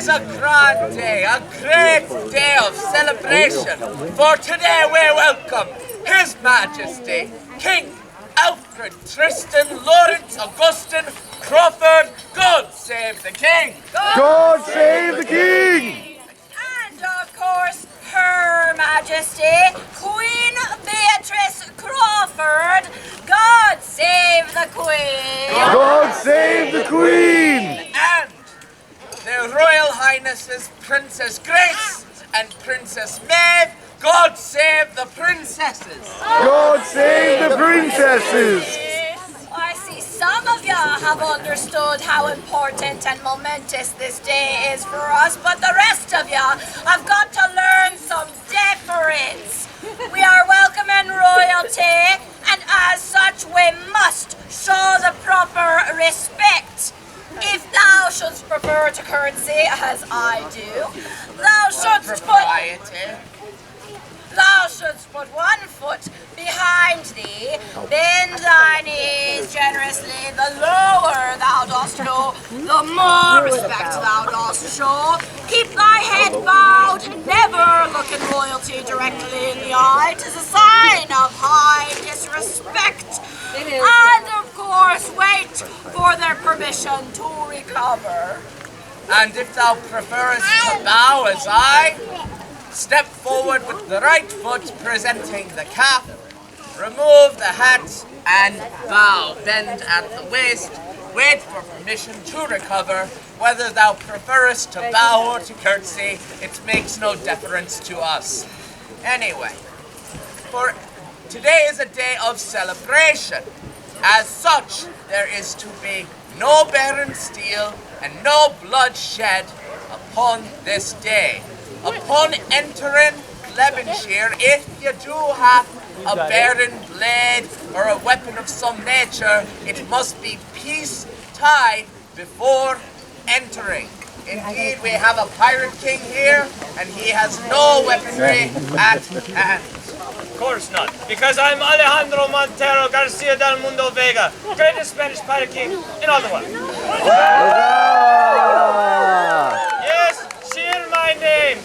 is a grand day, a great day of celebration, for today we welcome His Majesty, King Alfred Tristan Lawrence Augustine Crawford. God save the King! God save the King! And of course, Her Majesty, Queen Beatrice Crawford. God save the Queen! God save the Queen! And their Royal Highnesses Princess Grace and Princess Maeve. God save the princesses! God save the princesses! I see some of you have understood how important and momentous this day is for us, but the rest of you have got to learn some deference. We are welcoming royalty, and as such we must show the proper respect. If thou shouldst prefer to curtsy, as I do, thou shouldst put one foot behind thee, bend thy knees generously. The lower thou dost go, the more respect thou dost show. Keep thy head bowed, never looking royalty directly in the eye. 'Tis a sign of high disrespect. And of course, wait for their permission to recover. And if thou preferest to bow as I, step forward with the right foot presenting the cap, remove the hat and bow, bend at the waist, wait for permission to recover. Whether thou preferest to bow or to curtsy, it makes no difference to us. Anyway, for today is a day of celebration. As such, there is to be no barren steel and no blood shed upon this day. Upon entering Lebonshire, if you do have a barren blade or a weapon of some nature, it must be peace tied before entering. Indeed, we have a pirate king here, and he has no weaponry at hand. Of course not, because I'm Alejandro Montero Garcia del Mundo Vega, greatest Spanish pirate king in all the world. Yes, share my name.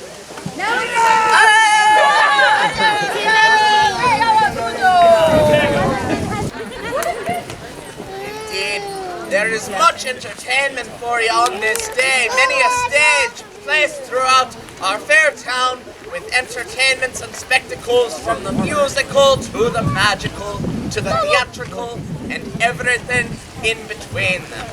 Indeed, there is much entertainment for you on this day. Many a stage placed throughout our fair town with entertainments and spectacles, from the musical to the magical to the theatrical and everything in between them.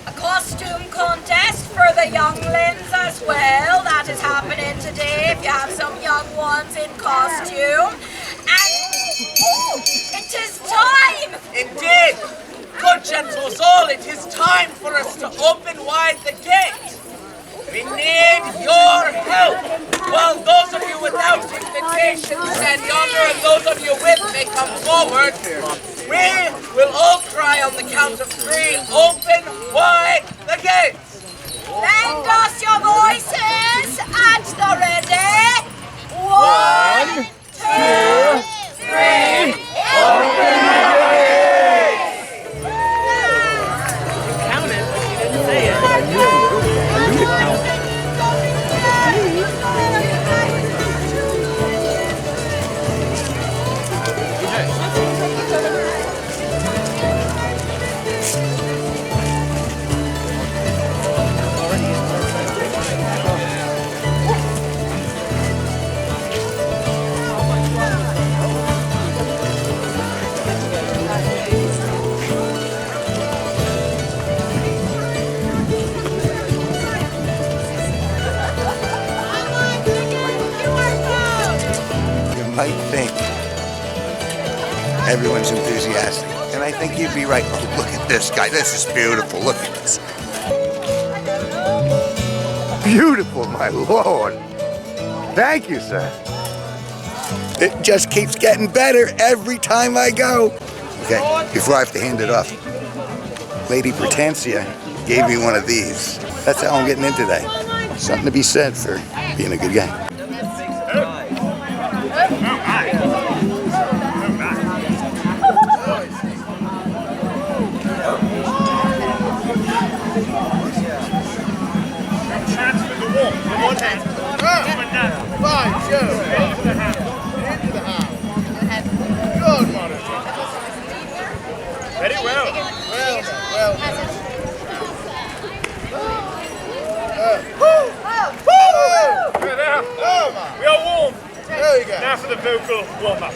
A costume contest for the younglings as well. That is happening today if you have some young ones in costume. And it is time! Indeed, good gentles all, it is time for us to open wide the gate. We need your help. While those of you without invitation stand yonder, and those of you with may come forward, we will all cry on the count of 3, open wide the gates. Lend us your voices at the ready. 1, 2, 3, open the gates! You counted, but you didn't say it. I think everyone's enthusiastic, and I think you'd be right. Oh, look at this guy. This is beautiful. Look at this. Beautiful, my lord. Thank you, sir. It just keeps getting better every time I go. Okay, before I have to hand it off, Lady Hortensia gave me one of these. That's how I'm getting in today. Something to be said for being a good guy. Very well. We are warm. There you go. Now for the vocal warm-up.